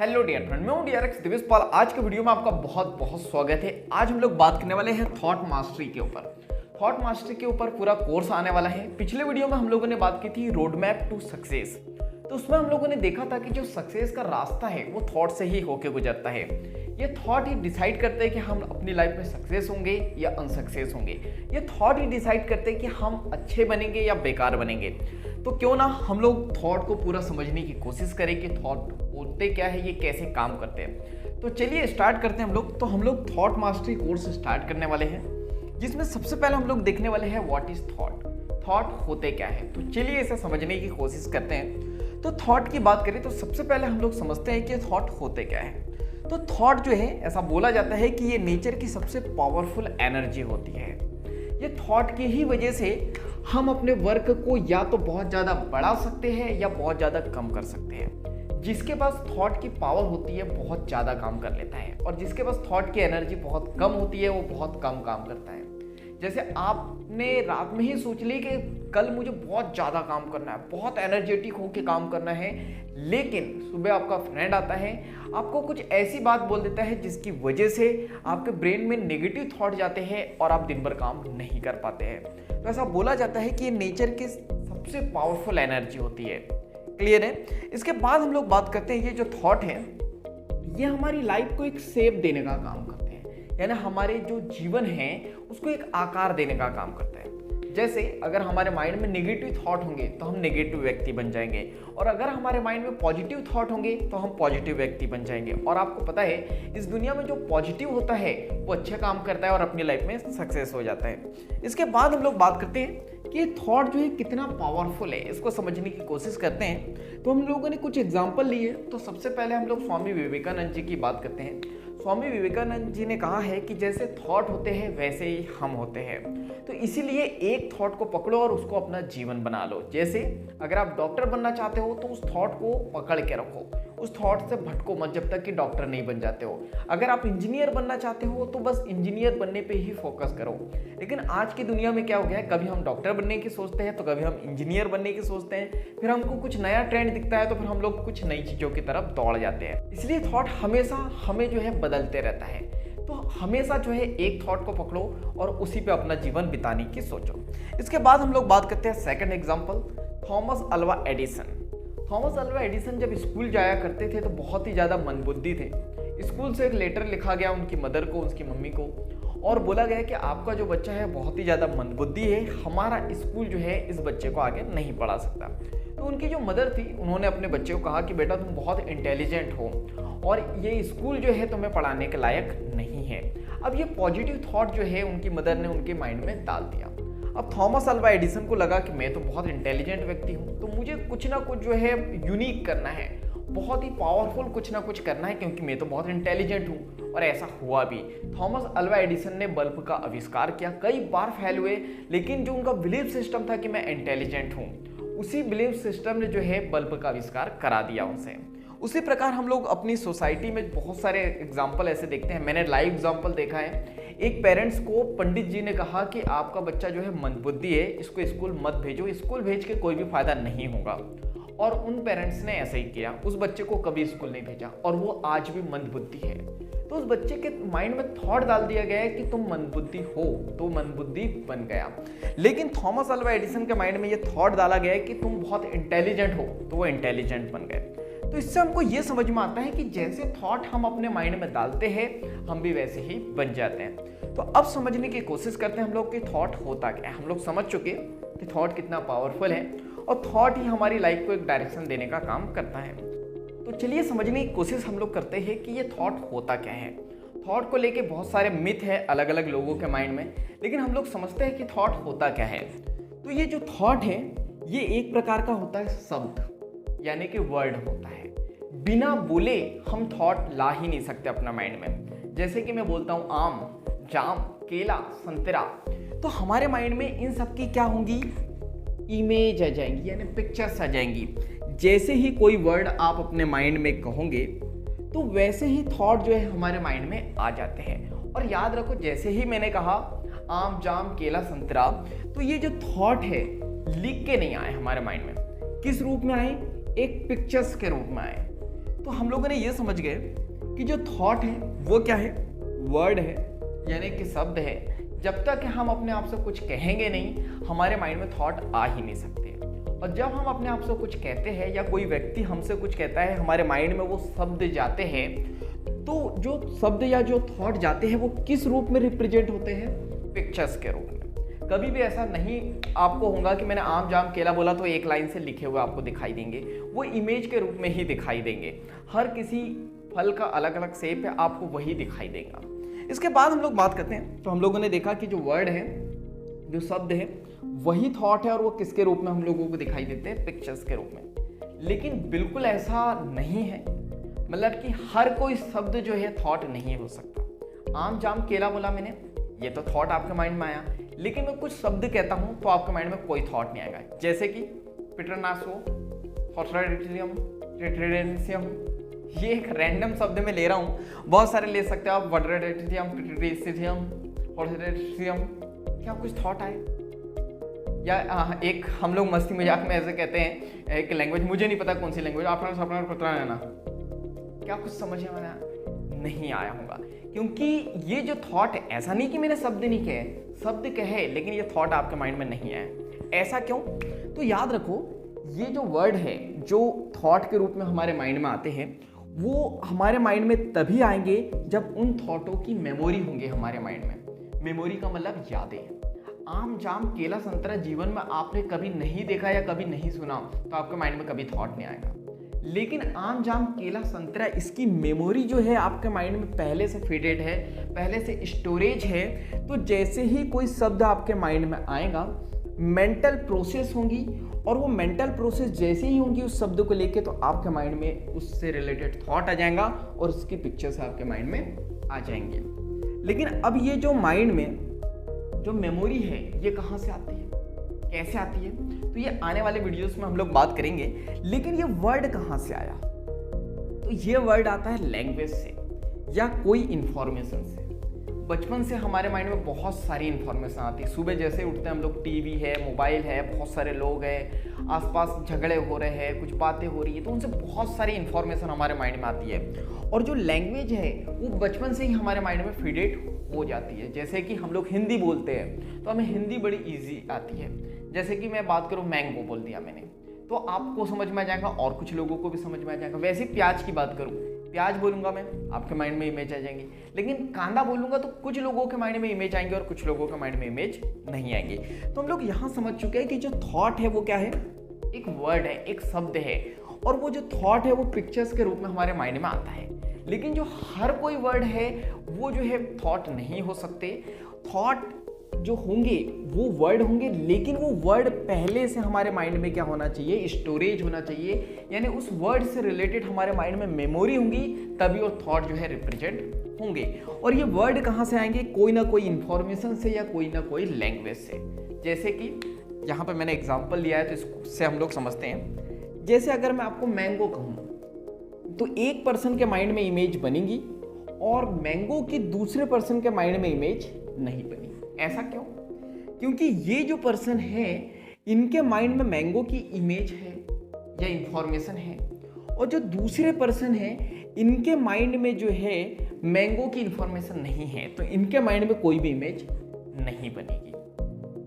Hello dear friend, मैं हूं DRX Divesh पाल। आज के वीडियो में आपका बहुत बहुत स्वागत है। आज हम लोग बात करने वाले हैं थॉट मास्टरी के ऊपर। थॉट मास्टरी के ऊपर पूरा कोर्स आने वाला है। पिछले वीडियो में हम लोगों ने बात की थी रोड मैप टू सक्सेस। तो उसमें हम लोगों ने देखा था कि जो सक्सेस का रास्ता है वो थॉट से ही होके गुजरता है। ये थॉट ही डिसाइड करते हैं कि हम अपनी लाइफ में सक्सेस होंगे या अनसक्सेस होंगे। ये थॉट ही डिसाइड करते हैं कि हम अच्छे बनेंगे या बेकार बनेंगे। तो क्यों ना हम लोग थॉट को पूरा समझने की कोशिश करें कि थॉट होते क्या है, ये कैसे काम करते हैं। तो चलिए स्टार्ट करते हैं हम लोग। तो हम लोग थॉट मास्टरी कोर्स स्टार्ट करने वाले हैं, जिसमें सबसे पहले हम लोग देखने वाले हैं व्हाट इज थॉट। थॉट होते क्या है, तो चलिए इसे समझने की कोशिश करते हैं। तो थॉट की बात करें तो सबसे पहले हम लोग समझते हैं कि थॉट होते क्या है। तो थॉट जो है, ऐसा बोला जाता है कि ये नेचर की सबसे पावरफुल एनर्जी होती है। ये थॉट की ही वजह से हम अपने वर्क को या तो बहुत ज़्यादा बढ़ा सकते हैं या बहुत ज़्यादा कम कर सकते हैं। जिसके पास थॉट की पावर होती है बहुत ज़्यादा काम कर लेता है, और जिसके पास थॉट की एनर्जी बहुत कम होती है वो बहुत कम काम करता है। जैसे आपने रात में ही सोच ली कि कल मुझे बहुत ज़्यादा काम करना है, बहुत एनर्जेटिक होकर काम करना है, लेकिन सुबह आपका फ्रेंड आता है, आपको कुछ ऐसी बात बोल देता है जिसकी वजह से आपके ब्रेन में नेगेटिव थॉट जाते हैं और आप दिन भर काम नहीं कर पाते हैं। तो ऐसा बोला जाता है कि ये नेचर की सबसे पावरफुल एनर्जी होती है। क्लियर है। इसके बाद हम लोग बात करते हैं, ये जो थॉट है ये हमारी लाइफ को एक शेप देने का काम करते हैं, यानी हमारे जो जीवन है उसको एक आकार देने का काम करता है। जैसे अगर हमारे माइंड में नेगेटिव थॉट होंगे तो हम नेगेटिव व्यक्ति बन जाएंगे, और अगर हमारे माइंड में पॉजिटिव थॉट होंगे तो हम पॉजिटिव व्यक्ति बन जाएंगे। और आपको पता है इस दुनिया में जो पॉजिटिव होता है वो अच्छे काम करता है और अपनी लाइफ में सक्सेस हो जाता है। इसके बाद हम लोग बात करते हैं कि ये थॉट जो है कितना पावरफुल है, इसको समझने की कोशिश करते हैं। तो हम लोगों ने कुछ एग्जाम्पल लिए। तो सबसे पहले हम लोग स्वामी विवेकानंद जी की बात करते हैं। स्वामी विवेकानंद जी ने कहा है कि जैसे थॉट होते हैं वैसे ही हम होते हैं। तो इसीलिए एक थॉट को पकड़ो और उसको अपना जीवन बना लो। जैसे अगर आप डॉक्टर बनना चाहते हो तो उस थॉट को पकड़ के रखो, उस थॉट से भटको मत जब तक कि डॉक्टर नहीं बन जाते हो। अगर आप इंजीनियर बनना चाहते हो तो बस इंजीनियर बनने पे ही फोकस करो। लेकिन आज की दुनिया में क्या हो गया है, कभी हम डॉक्टर बनने की सोचते हैं तो कभी हम इंजीनियर बनने की सोचते हैं, फिर हमको कुछ नया ट्रेंड दिखता है तो फिर हम लोग कुछ नई चीज़ों की तरफ दौड़ जाते हैं। इसलिए थॉट हमेशा हमें जो है बदलते रहता है। तो हमेशा जो है एक थॉट को पकड़ो और उसी पे अपना जीवन बिताने की सोचो। इसके बाद हम लोग बात करते हैं second example, Thomas Alva Edison. Thomas Alva Edison जब स्कूल जाया करते थे तो बहुत ही ज़्यादा मंदबुद्धि थे। स्कूल से एक लेटर लिखा गया उनकी मदर को, उसकी मम्मी को, और बोला गया कि आपका जो बच्चा है बहुत ही ज़्यादा मंदबुद्धि है, हमारा स्कूल जो है इस बच्चे को आगे नहीं पढ़ा सकता। तो उनकी जो मदर थी उन्होंने अपने बच्चे को कहा कि बेटा तुम बहुत इंटेलिजेंट हो और ये स्कूल जो है तुम्हें पढ़ाने के लायक नहीं है। अब ये पॉजिटिव थॉट जो है उनकी मदर ने उनके माइंड में डाल दिया। अब थॉमस अल्वा एडिसन को लगा कि मैं तो बहुत इंटेलिजेंट व्यक्ति हूँ, तो मुझे कुछ ना कुछ जो है यूनिक करना है, बहुत ही पावरफुल कुछ ना कुछ करना है, क्योंकि मैं तो बहुत इंटेलिजेंट हूँ। और ऐसा हुआ भी। थॉमस अल्वा एडिसन ने बल्ब का आविष्कार किया, कई बार फेल हुए, लेकिन जो उनका बिलीफ सिस्टम था कि मैं इंटेलिजेंट हूँ, उसी बिलीफ सिस्टम ने जो है बल्ब का आविष्कार करा दिया उनसे। उसी प्रकार हम लोग अपनी सोसाइटी में बहुत सारे एग्जाम्पल ऐसे देखते हैं। मैंने लाइव एग्जाम्पल देखा है। एक पेरेंट्स को पंडित जी ने कहा कि आपका बच्चा जो है मंदबुद्धि है, इसको स्कूल मत भेजो, स्कूल भेज के कोई भी फायदा नहीं होगा। और उन पेरेंट्स ने ऐसा ही किया, उस बच्चे को कभी स्कूल नहीं भेजा और वो आज भी मंदबुद्धि है। तो उस बच्चे के माइंड में थॉट डाल दिया गया है कि तुम मंदबुद्धि हो, तो मंदबुद्धि बन गया। लेकिन थॉमस अल्वा एडिसन के माइंड में ये थॉट डाला गया है कि तुम बहुत इंटेलिजेंट हो, तो वो इंटेलिजेंट बन गए। तो इससे हमको ये समझ में आता है कि जैसे थॉट हम अपने माइंड में डालते हैं हम भी वैसे ही बन जाते हैं। तो अब समझने की कोशिश करते हैं हम लोग कि थॉट होता क्या है। हम लोग समझ चुके कि थॉट कितना पावरफुल है और थॉट ही हमारी लाइफ को एक डायरेक्शन देने का काम करता है। तो चलिए समझने की कोशिश हम लोग करते हैं कि ये थॉट होता क्या है। थॉट को लेके बहुत सारे मिथ है अलग अलग लोगों के माइंड में, लेकिन हम लोग समझते हैं कि थॉट होता क्या है। तो ये जो थॉट है ये एक प्रकार का होता है शब्द, यानी कि वर्ड होता है। बिना बोले हम थॉट ला ही नहीं सकते अपना माइंड में। जैसे कि मैं बोलता हूँ आम, जाम, केला, संतरा, तो हमारे माइंड में इन सब की क्या होंगी, इमेज आ जाएंगी, यानी पिक्चर्स आ जाएंगी। जैसे ही कोई वर्ड आप अपने माइंड में कहोगे तो वैसे ही थॉट जो है हमारे माइंड में आ जाते हैं। और याद रखो, जैसे ही मैंने कहा आम, जाम, केला, संतरा, तो ये जो थॉट है लिख के नहीं आए हमारे माइंड में, किस रूप में आए, एक पिक्चर्स के रूप में आए। तो हम लोगों ने ये समझ गए कि जो थॉट है वो क्या है, वर्ड है, यानी कि शब्द है। जब तक हम अपने आप से कुछ कहेंगे नहीं, हमारे माइंड में थॉट आ ही नहीं सकते। और जब हम अपने आप से कुछ कहते हैं या कोई व्यक्ति हमसे कुछ कहता है, हमारे माइंड में वो शब्द जाते हैं, तो जो शब्द या जो थॉट जाते हैं वो किस रूप में रिप्रेजेंट होते हैं, पिक्चर्स के रूप में। कभी भी ऐसा नहीं आपको होगा कि मैंने आम जाम केला बोला तो एक लाइन से लिखे हुए आपको दिखाई देंगे, वो इमेज के रूप में ही दिखाई देंगे। हर किसी फल का अलग अलग शेप है, आपको वही दिखाई देगा। इसके बाद हम लोग बात करते हैं, तो हम लोगों ने देखा कि जो वर्ड है, जो शब्द है, वही थॉट है, और वो किसके रूप में हम लोगों को दिखाई देते हैं, पिक्चर्स के रूप में। लेकिन बिल्कुल ऐसा नहीं है, मतलब कि हर कोई शब्द जो है थॉट नहीं हो सकता। आम जाम केला बोला मैंने, ये तो थॉट आपके माइंड में आया, लेकिन मैं कुछ शब्द कहता हूं तो आपके माइंड में कोई थॉट नहीं आएगा। जैसे कि पिटरनासो, फॉस्फोरेटियम, ट्रिट्रेडेंसियम, ये एक रैंडम शब्द में ले रहा हूं, बहुत सारे ले सकते हो आप, वड्रेडेटियम, पिट्रेडियम, फॉस्फोरेटियम। क्या कुछ थॉट आए? या एक हम लोग मस्ती मजाक में ऐसे कहते हैं, एक लैंग्वेज, मुझे नहीं पता कौन सी लैंग्वेज, अपना पता है ना, क्या कुछ समझ में नहीं आया होगा? क्योंकि ये जो थॉट है, ऐसा नहीं कि मैंने शब्द नहीं कहे, शब्द कहे, लेकिन ये थॉट आपके माइंड में नहीं आया। ऐसा क्यों? तो याद रखो, ये जो वर्ड है, जो थॉट के रूप में हमारे माइंड में आते हैं, वो हमारे माइंड में तभी आएंगे जब उन थॉटों की मेमोरी होंगे हमारे माइंड में। मेमोरी का मतलब यादें। आम जाम केला संतरा जीवन में आपने कभी नहीं देखा या कभी नहीं सुना, तो आपके माइंड में कभी थॉट नहीं आएगा। लेकिन आम जाम केला संतरा, इसकी मेमोरी जो है आपके माइंड में पहले से फिटेड है, पहले से स्टोरेज है। तो जैसे ही कोई शब्द आपके माइंड में आएगा, मेंटल प्रोसेस होंगी, और वो मेंटल प्रोसेस जैसे ही होंगी उस शब्द को लेके, तो आपके माइंड में उससे रिलेटेड थॉट आ जाएगा और उसकी पिक्चर्स आपके माइंड में आ जाएंगे। लेकिन अब ये जो माइंड में जो मेमोरी है, ये कहाँ से आती है, कैसे आती है, तो ये आने वाले वीडियोस में हम लोग बात करेंगे। लेकिन ये वर्ड कहाँ से आया? तो ये वर्ड आता है लैंग्वेज से या कोई इंफॉर्मेशन से। बचपन से हमारे माइंड में बहुत सारी इंफॉर्मेशन आती है। सुबह जैसे उठते हैं हम लोग, टीवी है, मोबाइल है, बहुत सारे लोग हैं, आसपास झगड़े हो रहे हैं, कुछ बातें हो रही है, तो उनसे बहुत सारी इंफॉर्मेशन हमारे माइंड में आती है। और जो लैंग्वेज है वो बचपन से ही हमारे माइंड में फीडेड हो जाती है। जैसे कि हम लोग हिंदी बोलते हैं तो हमें हिंदी बड़ी ईजी आती है। जैसे कि मैं बात करूँ, मैंगो बोल दिया मैंने, तो आपको समझ में आ जाएगा और कुछ लोगों को भी समझ में आ जाएगा। वैसे ही प्याज की बात करूँ, प्याज बोलूंगा मैं, आपके माइंड में इमेज आ जाएंगी। लेकिन कांदा बोलूंगा तो कुछ लोगों के माइंड में इमेज आएंगे और कुछ लोगों के माइंड में इमेज नहीं आएंगी। तो हम लोग यहाँ समझ चुके हैं कि जो थॉट है वो क्या है, एक वर्ड है, एक शब्द है, और वो जो थॉट है वो पिक्चर्स के रूप में हमारे माइंड में आता है। लेकिन जो हर कोई वर्ड है वो जो है थॉट नहीं हो सकते। थॉट जो होंगे वो वर्ड होंगे, लेकिन वो वर्ड पहले से हमारे माइंड में क्या होना चाहिए, स्टोरेज होना चाहिए। यानी उस वर्ड से रिलेटेड हमारे माइंड में मेमोरी होंगी, तभी वो थॉट जो है रिप्रेजेंट होंगे। और ये वर्ड कहाँ से आएंगे, कोई ना कोई इंफॉर्मेशन से या कोई ना कोई लैंग्वेज से। जैसे कि यहाँ पे मैंने एग्जांपल लिया है, तो इससे हम लोग समझते हैं। जैसे अगर मैं आपको मैंगो कहूँ तो एक पर्सन के माइंड में इमेज बनेगी और मैंगो की दूसरे पर्सन के माइंड में इमेज नहीं बनी। ऐसा क्यों? क्योंकि ये जो पर्सन है, इनके माइंड में मैंगो की इमेज है या इंफॉर्मेशन है, और जो दूसरे पर्सन है इनके माइंड में जो है मैंगो की इंफॉर्मेशन नहीं है, तो इनके माइंड में कोई भी इमेज नहीं बनेगी।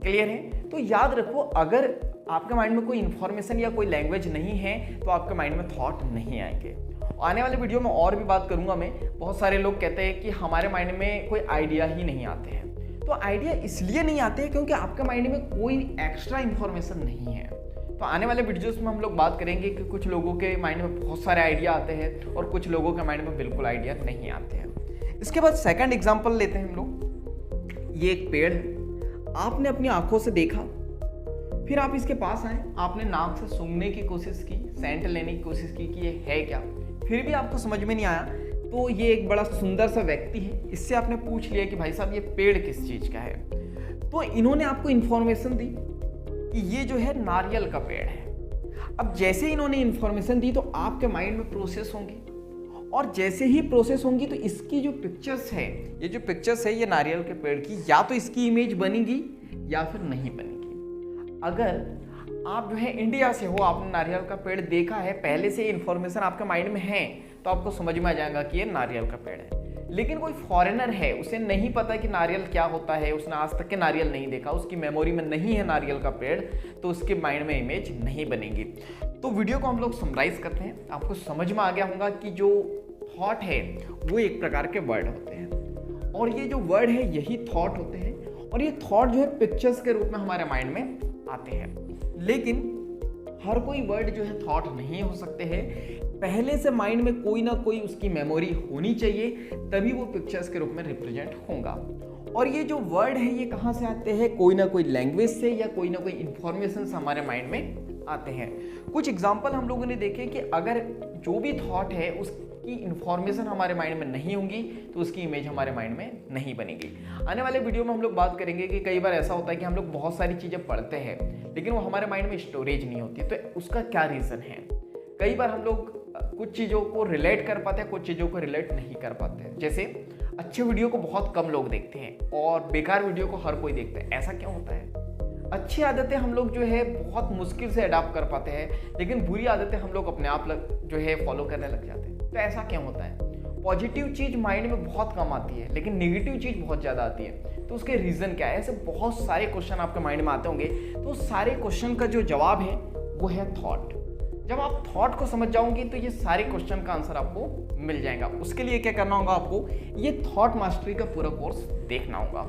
क्लियर है? तो याद रखो, अगर आपके माइंड में कोई इंफॉर्मेशन या कोई लैंग्वेज नहीं है तो आपके माइंड में थॉट नहीं आएंगे। आने वाले वीडियो में और भी बात करूंगा मैं। बहुत सारे लोग कहते हैं कि हमारे माइंड में कोई आइडिया ही नहीं आते हैं। तो आइडिया इसलिए नहीं आते हैं क्योंकि आपके माइंड में कोई एक्स्ट्रा इंफॉर्मेशन नहीं है। तो आने वाले वीडियोस में हम लोग बात करेंगे कि कुछ लोगों के माइंड में बहुत सारे आइडिया आते हैं और कुछ लोगों के माइंड में बिल्कुल आइडिया नहीं आते हैं। इसके बाद सेकंड एग्जांपल लेते हैं हम लोग। ये एक पेड़ है, आपने अपनी आंखों से देखा, फिर आप इसके पास आए, आपने नाक से सूंघने की कोशिश की, सेंट लेने की कोशिश की कि ये है क्या, फिर भी आपको समझ में नहीं आया। तो ये एक बड़ा सुंदर सा व्यक्ति है, इससे आपने पूछ लिया कि भाई साहब ये पेड़ किस चीज़ का है। तो इन्होंने आपको इन्फॉर्मेशन दी कि ये जो है नारियल का पेड़ है। अब जैसे इन्होंने इन्फॉर्मेशन दी तो आपके माइंड में प्रोसेस होंगी, और जैसे ही प्रोसेस होंगी तो इसकी जो पिक्चर्स है, ये जो पिक्चर्स है ये नारियल के पेड़ की, या तो इसकी इमेज बनेगी या फिर नहीं बनेगी। अगर आप जो है इंडिया से हो, आपने नारियल का पेड़ देखा है, पहले से इन्फॉर्मेशन आपके माइंड में है, तो आपको समझ में आ जाएगा कि ये नारियल का पेड़ है। लेकिन कोई फॉरेनर है, उसे नहीं पता कि नारियल क्या होता है, उसने आज तक के नारियल नहीं देखा, उसकी मेमोरी में नहीं है नारियल का पेड़, तो उसके माइंड में इमेज नहीं बनेगी। तो वीडियो को हम लोग समराइज करते हैं। आपको समझ में आ गया होगा कि जो थॉट है वो एक प्रकार के वर्ड होते हैं, और ये जो वर्ड है यही थॉट होते हैं, और ये थॉट जो है पिक्चर्स के रूप में हमारे माइंड में आते हैं। लेकिन हर कोई वर्ड जो है थॉट नहीं हो सकते हैं, पहले से माइंड में कोई ना कोई उसकी मेमोरी होनी चाहिए, तभी वो पिक्चर्स के रूप में रिप्रेजेंट होगा। और ये जो वर्ड है ये कहाँ से आते हैं, कोई ना कोई लैंग्वेज से या कोई ना कोई इंफॉर्मेशन हमारे माइंड में आते हैं। कुछ एग्जाम्पल हम लोगों ने देखे कि अगर जो भी थॉट है उसकी इंफॉर्मेशन हमारे माइंड में नहीं होगी तो उसकी इमेज हमारे माइंड में नहीं बनेगी। आने वाले वीडियो में हम लोग बात करेंगे कि कई बार ऐसा होता है कि हम लोग बहुत सारी चीज़ें पढ़ते हैं लेकिन वो हमारे माइंड में स्टोरेज नहीं होती, तो उसका क्या रीज़न है। कई बार हम लोग कुछ चीज़ों को रिलेट कर पाते हैं, कुछ चीज़ों को रिलेट नहीं कर पाते हैं। जैसे अच्छे वीडियो को बहुत कम लोग देखते हैं और बेकार वीडियो को हर कोई देखता है, ऐसा क्यों होता है। अच्छी आदतें हम लोग जो है बहुत मुश्किल से अडॉप्ट कर पाते हैं, लेकिन बुरी आदतें हम लोग अपने आप जो है फॉलो करने लग जाते हैं, तो ऐसा क्यों होता है। पॉजिटिव चीज़ माइंड में बहुत कम आती है लेकिन नेगेटिव चीज़ बहुत ज़्यादा आती है, तो उसके रीज़न क्या है। ऐसे बहुत सारे क्वेश्चन आपके माइंड में आते होंगे, तो सारे क्वेश्चन का जो जवाब है वो है थॉट। जब आप थॉट को समझ जाओगे तो ये सारे क्वेश्चन का आंसर आपको मिल जाएगा। उसके लिए क्या करना होगा, आपको ये थॉट मास्टरी का पूरा कोर्स देखना होगा।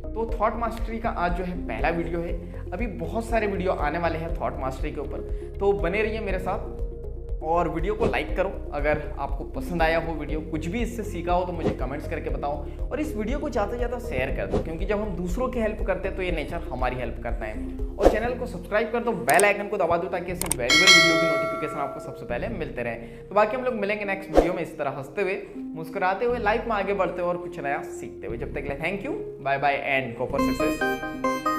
तो थॉट मास्टरी का आज जो है पहला वीडियो है, अभी बहुत सारे वीडियो आने वाले हैं थॉट मास्टरी के ऊपर, तो बने रहिए मेरे साथ और वीडियो को लाइक करो। अगर आपको पसंद आया हो वीडियो, कुछ भी इससे सीखा हो तो मुझे कमेंट्स करके बताओ, और इस वीडियो को ज़्यादा से ज़्यादा शेयर कर दो, क्योंकि जब हम दूसरों की हेल्प करते हैं तो ये नेचर हमारी हेल्प करता है। और चैनल को सब्सक्राइब कर दो, बेल आइकन को दबा दो, ताकि ऐसे वैल्यूएबल वीडियो की नोटिफिकेशन आपको सबसे पहले मिलते रहे। तो बाकी हम लोग मिलेंगे नेक्स्ट वीडियो में इस तरह हंसते हुए, मुस्कुराते हुए, लाइफ में आगे बढ़ते हुए और कुछ नया सीखते हुए। जब तक के लिए thank you, bye bye and go for success.